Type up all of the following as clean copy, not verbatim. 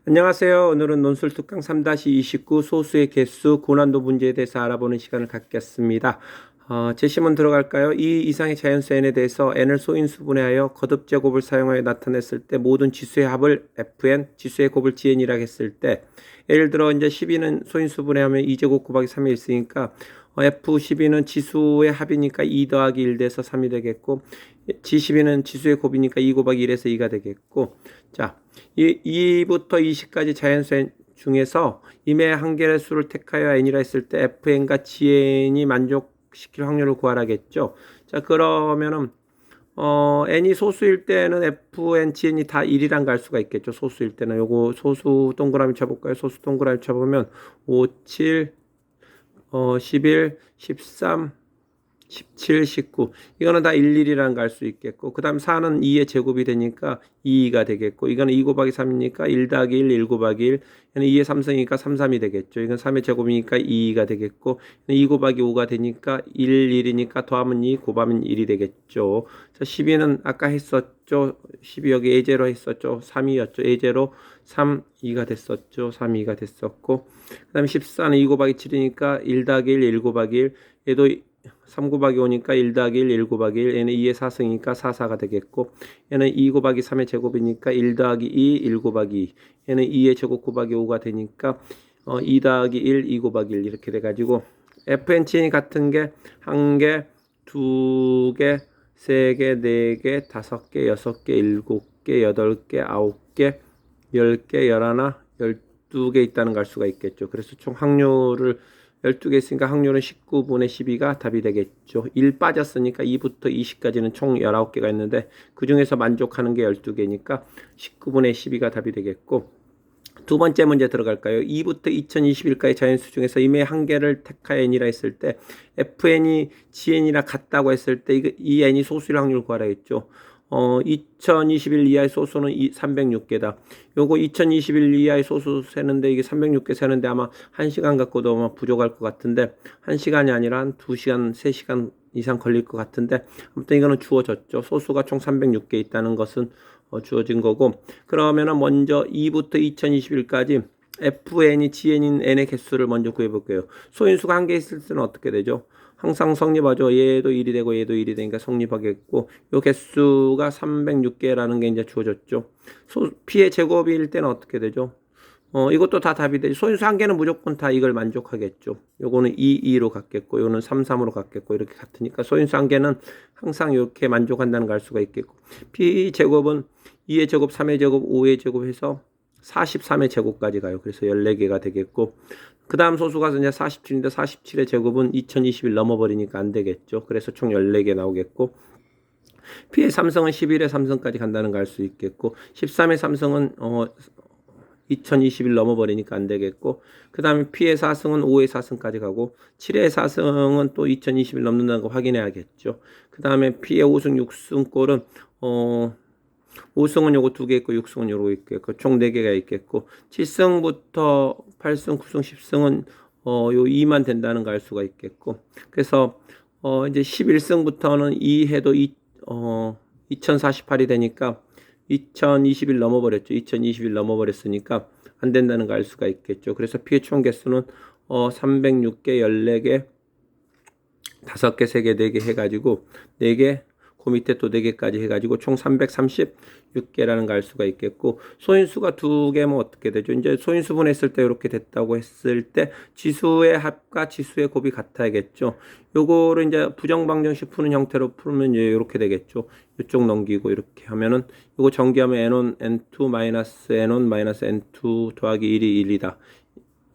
안녕하세요. 오늘은 논술 특강 3-29 소수의 개수 고난도 문제에 대해서 알아보는 시간을 갖겠습니다. 제시문 들어갈까요? 이 이상의 자연수 n에 대해서 n을 소인수 분해하여 거듭 제곱을 사용하여 나타냈을 때 모든 지수의 합을 fn, 지수의 곱을 gn이라고 했을 때, 예를 들어 이제 12는 소인수 분해하면 2제곱 곱하기 3이 있으니까 f12는 지수의 합이니까 2 더하기 1 돼서 3이 되겠고, g12는 지수의 곱이니까 2 곱하기 1에서 2가 되겠고, 자, 2부터 20까지 자연수 n 중에서 임의 한 개의 수를 택하여 n이라 했을 때 fn과 gn이 만족시킬 확률을 구하라겠죠. 자, 그러면은 n이 소수일 때는 fn, gn이 다 1이란 갈 수가 있겠죠. 소수일 때는 요거 소수 동그라미 쳐볼까요? 소수 동그라미 쳐보면 5, 7, 11, 13, 17, 19 이거는 다 11이라는 거 알 수 있겠고, 그 다음 4는 2의 제곱이 되니까 2가 되겠고, 이거는 2 곱하기 3이니까 1 더하기 1, 1 곱하기 1, 얘는 2의 3승이니까 3, 3이 되겠죠. 이건 3의 제곱이니까 2가 되겠고, 2 곱하기 5가 되니까 1, 1이니까 더하면 2, 곱하면 1이 되겠죠. 자, 12는 아까 했었죠. 12 여기 예제로 했었죠. 3이었죠. 예제로 3, 2가 됐었죠. 3, 2가 됐었고, 그 다음에 14는 2 곱하기 7이니까 1 더하기 1, 1 곱하기 1, 얘도 3 곱하기 5니까 1 더하기 1, 1 곱하기 1, 얘는 2의 4승이니까 4, 4가 되겠고, 얘는 2 곱하기 3의 제곱이니까 1 더하기 2, 1 곱하기 2, 얘는 2의 제곱 곱하기 5가 되니까 2 더하기 1, 2 곱하기 1 이렇게 돼가지고, FNCN이 같은 게 1개, 2개, 3개, 4개, 5개, 6개, 7개, 8개, 9개, 10개, 11, 12개 있다는 걸 알 수가 있겠죠. 그래서 총 확률을 12개 있으니까 확률은 19분의 12가 답이 되겠죠. 1 빠졌으니까 2부터 20까지는 총 19개가 있는데 그 중에서 만족하는 게 12개니까 19분의 12가 답이 되겠고, 두 번째 문제 들어갈까요? 2부터 2021까지 자연수 중에서 임의 한 개를 택하여 n이라 했을 때 fn이 gn이라 같다고 했을 때 이 n이 소수일 확률을 구하라 했죠. 2021 이하의 소수는 306개다. 요거 2021 이하의 소수 세는데 이게 306개 세는데 아마 1시간 갖고도 아마 부족할 것 같은데, 1시간이 아니라 한 2시간, 3시간 이상 걸릴 것 같은데, 아무튼 이거는 주어졌죠. 소수가 총 306개 있다는 것은 주어진 거고, 그러면은 먼저 2부터 2021까지 fn이 gn인 n의 개수를 먼저 구해볼게요. 소인수가 한 개 있을 때는 어떻게 되죠? 항상 성립하죠. 얘도 1이 되고 얘도 1이 되니까 성립하겠고, 요 개수가 306개라는 게 이제 주어졌죠. p의 제곱일 때는 어떻게 되죠? 이것도 다 답이 되죠. 소인수 한 개는 무조건 다 이걸 만족하겠죠. 요거는 2, 2로 갔겠고, 요거는 3, 3으로 갔겠고, 이렇게 같으니까 소인수 한 개는 항상 이렇게 만족한다는 걸 알 수가 있겠고, p 제곱은 2의 제곱, 3의 제곱, 5의 제곱 해서 43의 제곱까지 가요. 그래서 14개가 되겠고, 그 다음 소수가 이제 47인데 47의 제곱은 2021 넘어버리니까 안 되겠죠. 그래서 총 14개 나오겠고, p의 삼성은 11의 삼성까지 간다는 걸 알 수 있겠고, 13의 삼성은 2021 넘어버리니까 안 되겠고, 그 다음에 p의 4승은 5의 4승까지 가고, 7의 4승은 또 2021 넘는다는 거 확인해야겠죠. 그 다음에 p의 5승 6승 꼴은 5승은 요거 2개 있고 6승은 요거 있겠고 총 4개가 있겠고, 7승부터 8승, 9승, 10승은 요 2만 된다는 거 알 수가 있겠고, 그래서 이제 11승부터는 2 해도 2048이 되니까 2021 넘어버렸죠. 2021 넘어버렸으니까 안 된다는 거 알 수가 있겠죠. 그래서 피해 총 개수는 306개, 14개, 5개, 3개, 4개 해가지고 4개, 그 밑에 또 4개까지 해가지고 총 336개라는 거 알 수가 있겠고, 소인수가 2개면 어떻게 되죠? 이제 소인수분 했을 때 이렇게 됐다고 했을 때 지수의 합과 지수의 곱이 같아야겠죠. 요거를 이제 부정방정식 푸는 형태로 풀면 이렇게 되겠죠. 이쪽 넘기고 이렇게 하면은 요거 전기하면 n1, n2 마이너스 n1 마이너스 n2 더하기 1이 1이다.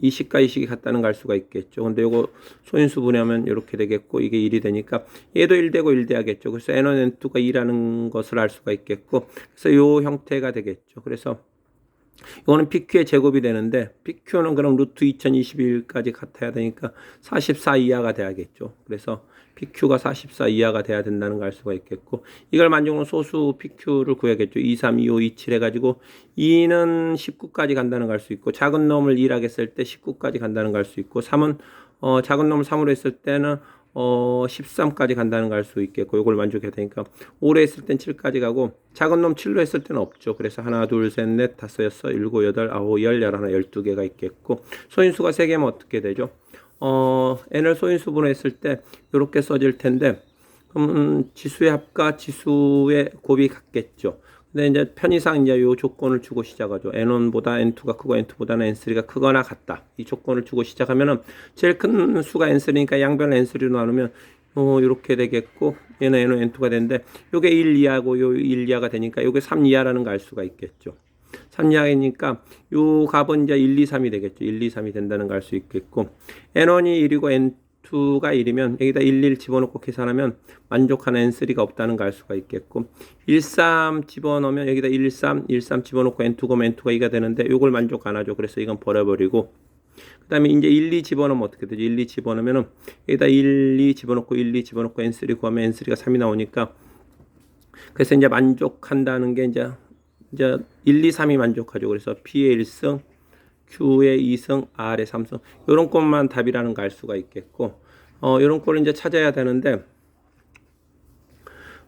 이 식과 이 식이 같다는 걸 알 수가 있겠죠. 근데 요거 소인수 분해하면 이렇게 되겠고, 이게 1이 되니까 얘도 1 되고 1 돼야겠죠. 그래서 n1, n2가 2라는 것을 알 수가 있겠고, 그래서 요 형태가 되겠죠. 그래서 이거는 PQ의 제곱이 되는데, PQ는 그럼 루트 2021까지 같아야 되니까 44 이하가 돼야겠죠. 그래서 PQ가 44 이하가 돼야 된다는 걸 알 수가 있겠고, 이걸 만족하는 소수 PQ를 구해야겠죠. 2, 3, 2, 5, 2, 7 해가지고 2는 19까지 간다는 걸 알 수 있고, 작은 놈을 1하게 했을 때 19까지 간다는 걸 알 수 있고, 3은 작은 놈을 3으로 했을 때는 13까지 간다는 거 알 수 있겠고, 요걸 만족해야 되니까, 오래 했을 땐 7까지 가고, 작은 놈 7로 했을 때는 없죠. 그래서 하나, 둘, 셋, 넷, 다섯, 여섯, 일곱, 여덟, 아홉, 열, 열하나, 12개가 있겠고, 소인수가 3개면 어떻게 되죠? n을 소인수분해 했을 때, 요렇게 써질 텐데, 지수의 합과 지수의 곱이 같겠죠. 근데 이제 편의상 이제 요 조건을 주고 시작하죠. n1보다 n2가 크고 n2보다는 n3가 크거나 같다. 이 조건을 주고 시작하면은 제일 큰 수가 n3니까 양변을 n3로 나누면 요렇게 되겠고, 얘는 n은 n2가 되는데 요게 1 이하고 요 1 이하가 되니까 요게 3 이하라는 걸 알 수가 있겠죠. 3 이하이니까 요 값은 이제 1, 2, 3이 되겠죠. 1, 2, 3이 된다는 걸 알 수 있겠고, n1이 1이고 n2가 1이면 여기다 1, 1 집어넣고 계산하면 만족하는 n3가 없다는 걸 알 수가 있겠고, 1, 3 집어넣으면 여기다 1, 3, 1, 3 집어넣고 n2가 n2가 2가 되는데 요걸 만족 안 하죠. 그래서 이건 버려버리고, 그 다음에 이제 1, 2 집어넣으면 어떻게 되죠? 1, 2 집어넣으면은 여기다 1, 2 집어넣고 1, 2 집어넣고 n3 구하면 n3가 3이 나오니까, 그래서 이제 만족한다는 게 이제 1, 2, 3이 만족하죠. 그래서 P의 1승, Q의 2승, R의 3승. 요런 꼴만 답이라는 걸 알 수가 있겠고, 요런 꼴을 이제 찾아야 되는데,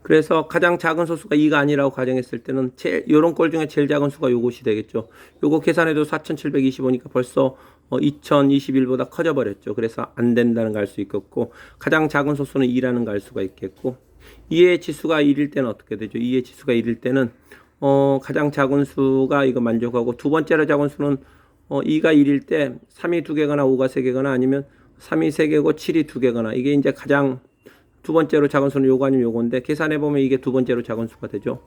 그래서 가장 작은 소수가 2가 아니라고 가정했을 때는 요런 꼴 중에 제일 작은 수가 요것이 되겠죠. 요거 계산해도 4725니까 벌써 2021보다 커져 버렸죠. 그래서 안 된다는 걸 알 수 있겠고, 가장 작은 소수는 2라는 걸 알 수가 있겠고, 2의 지수가 1일 때는 어떻게 되죠? 2의 지수가 1일 때는 가장 작은 수가 이거 만족하고, 두 번째로 작은 수는 2가 1일 때 3이 2개거나 5가 3개거나 아니면 3이 3개고 7이 2개거나, 이게 이제 가장 두 번째로 작은 수는 요거 아니면 요건데, 계산해 보면 이게 두 번째로 작은 수가 되죠.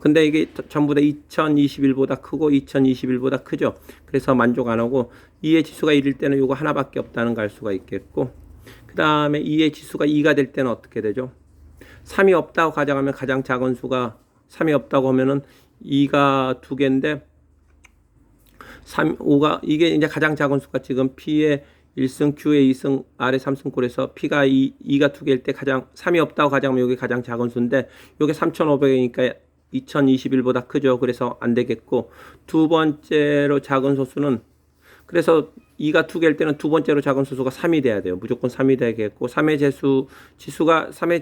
근데 이게 전부 다 2021보다 크고 2021보다 크죠. 그래서 만족 안 하고, 2의 지수가 1일 때는 요거 하나밖에 없다는 걸 알 수가 있겠고, 그 다음에 2의 지수가 2가 될 때는 어떻게 되죠? 3이 없다고 가정하면 가장 작은 수가 3이 없다고 하면은 2가 2개인데 3, 5가, 이게 이제 가장 작은 수가 지금 P의 1승, Q의 2승, R의 3승 꼴에서 P가 2가 2개일 때 가장 3이 없다고 가정하면 여기 가장 작은 수인데, 요게 3500이니까 2021보다 크죠. 그래서 안 되겠고, 두 번째로 작은 소수는, 그래서 2가 2개일 때는 두 번째로 작은 소수가 3이 돼야 돼요. 무조건 3이 되겠고, 3의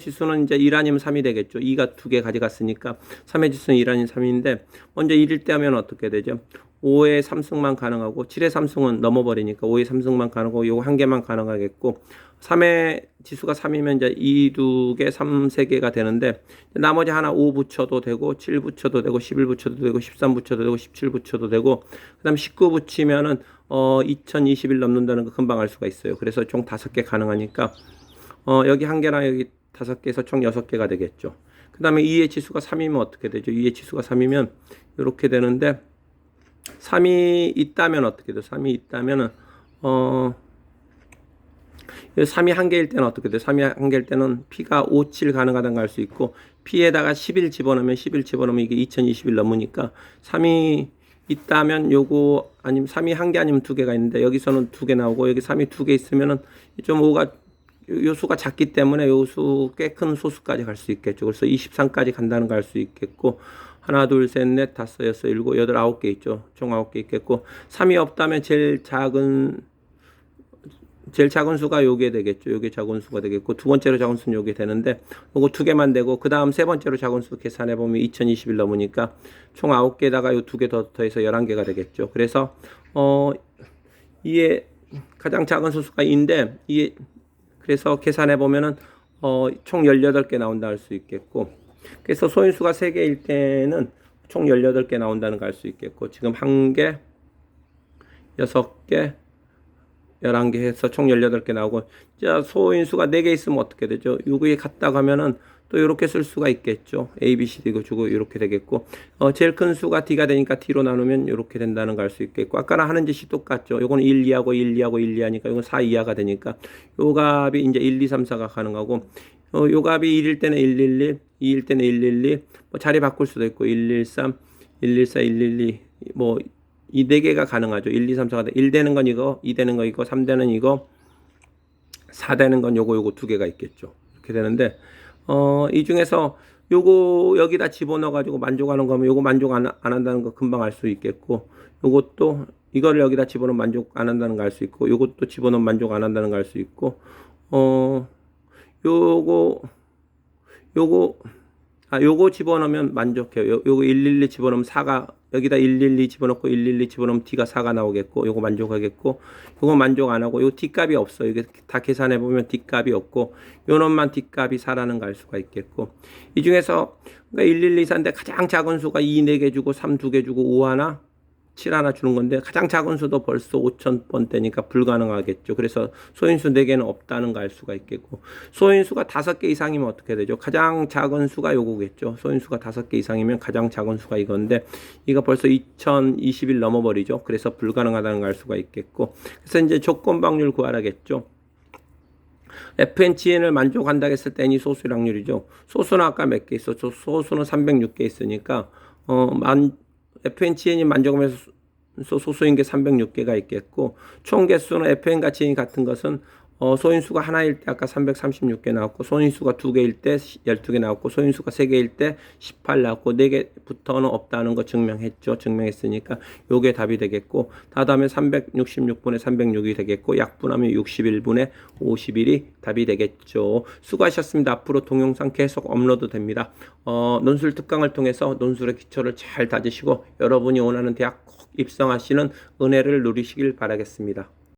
지수는 이제 1 아니면 3이 되겠죠. 2가 2개 가져갔으니까 3의 지수는 1 아니면 3인데, 먼저 1일 때 하면 어떻게 되죠? 5의 3승만 가능하고, 7의 3승은 넘어버리니까 5의 3승만 가능하고, 요거 한 개만 가능하겠고, 3의 지수가 3이면 이제 2, 2개, 3, 3개가 되는데, 나머지 하나 5 붙여도 되고, 7 붙여도 되고, 11 붙여도 되고, 13 붙여도 되고, 17 붙여도 되고, 그 다음 19 붙이면은 2021 넘는다는 거 금방 알 수가 있어요. 그래서 총 5개 가능하니까, 여기 한 개랑 여기 5개에서 총 6개가 되겠죠. 그 다음에 2의 지수가 3이면 어떻게 되죠? 2의 지수가 3이면 이렇게 되는데, 3이 있다면 어떻게 돼요? 3이 있다면은 3이 한 개일 때는 어떻게 돼요? 3이 한 개일 때는 P가 5, 7 가능하다는 걸 알 수 있고, P에다가 11 집어넣으면 이게 2021 넘으니까 3이 있다면 요거, 아니면 3이 한 개 아니면 두 개가 있는데, 여기서는 두 개 나오고 여기 3이 두 개 있으면은 좀 5가, 요 수가 작기 때문에 요 수 꽤 큰 소수까지 갈 수 있겠죠. 그래서 23까지 간다는 걸 알 수 있겠고, 하나, 둘, 셋, 넷, 다섯, 여섯, 일곱, 여덟, 9개 있죠. 총 9개 있겠고, 3이 없다면 제일 작은 수가 요게 되겠죠. 요게 작은 수가 되겠고, 두 번째로 작은 수는 요게 되는데, 요거 두 개만 되고, 그 다음 세 번째로 작은 수 계산해 보면 2021 넘으니까 총 9개에다가 요 두 개 더해서 11개가 되겠죠. 그래서 이게 가장 작은 수가 인데, 그래서 계산해 보면은 총 18개 나온다 할 수 있겠고, 그래서 소인수가 3개일 때는 총 18개 나온다는 걸 알 수 있겠고, 지금 1개, 6개, 11개 해서 총 18개 나오고, 자, 소인수가 4개 있으면 어떻게 되죠? 요거에 같다고 하면은 또 이렇게 쓸 수가 있겠죠. A, B, C, D 주고 이렇게 되겠고, 제일 큰 수가 D가 되니까 D로 나누면 이렇게 된다는 걸 알 수 있겠고, 아까랑 하는 짓이 똑같죠. 요거는 1, 2하고 1, 2하고 1, 2하니까 요건 4, 2하가 되니까 요 값이 이제 1, 2, 3, 4가 가능하고, 요 값이 1일 때는 111, 2일 때는 112, 뭐 자리 바꿀 수도 있고 113, 114, 112, 뭐 이 네 개가 가능하죠. 1, 2, 3, 4가 1 되는 건 이거, 2 되는 거 이거, 3 되는 이거, 4 되는 건 요거 두 개가 있겠죠. 이렇게 되는데, 이 중에서 요거 여기다 집어넣어 가지고 만족하는 거면 요거 만족 안 한다는 거 금방 알 수 있겠고, 요것도 이거를 여기다 집어넣으면 만족 안 한다는 거 알 수 있고, 요것도 집어넣으면 만족 안 한다는 거 알 수 있고, 요거 요거 요거 집어넣으면 만족해요. 요거 112 집어넣으면 4가 여기다 112 집어넣고 112 집어넣으면 D가 4가 나오겠고 요거 만족하겠고 요거 만족 안 하고 요 D값이 없어요. 이게 다 계산해 보면 D값이 없고 요 놈만 D값이 4라는 걸 알 수가 있겠고 이 중에서 그러니까 112, 4인데 가장 작은 수가 2, 4개 주고 3, 2개 주고 5 하나 7 하나 주는 건데 가장 작은 수도 벌써 5,000번대니까 불가능하겠죠. 그래서 소인수 4개는 없다는 걸 알 수가 있겠고 소인수가 5개 이상이면 어떻게 되죠? 가장 작은 수가 요거겠죠. 소인수가 5개 이상이면 가장 작은 수가 이건데 이거 벌써 2021 넘어버리죠. 그래서 불가능하다는 걸 알 수가 있겠고 그래서 이제 조건방률 구하라겠죠. FNGN을 만족한다 했을 때 N이 소수의 확률이죠. 소수는 아까 몇 개 있었죠? 소수는 306개 있으니까 FNGN이 만족하면서 소수인 게 306개가 있겠고 총 개수는 FN 가치 같은 것은 소인수가 하나일 때 아까 336개 나왔고 소인수가 2개일 때 12개 나왔고 소인수가 3개일 때 18 나왔고 4개부터는 없다는 거 증명했죠. 증명했으니까 요게 답이 되겠고 다음에 366분의 306이 되겠고 약분하면 61분의 51이 답이 되겠죠. 수고하셨습니다. 앞으로 동영상 계속 업로드 됩니다. 논술 특강을 통해서 논술의 기초를 잘 다지시고 여러분이 원하는 대학 꼭 입성하시는 은혜를 누리시길 바라겠습니다.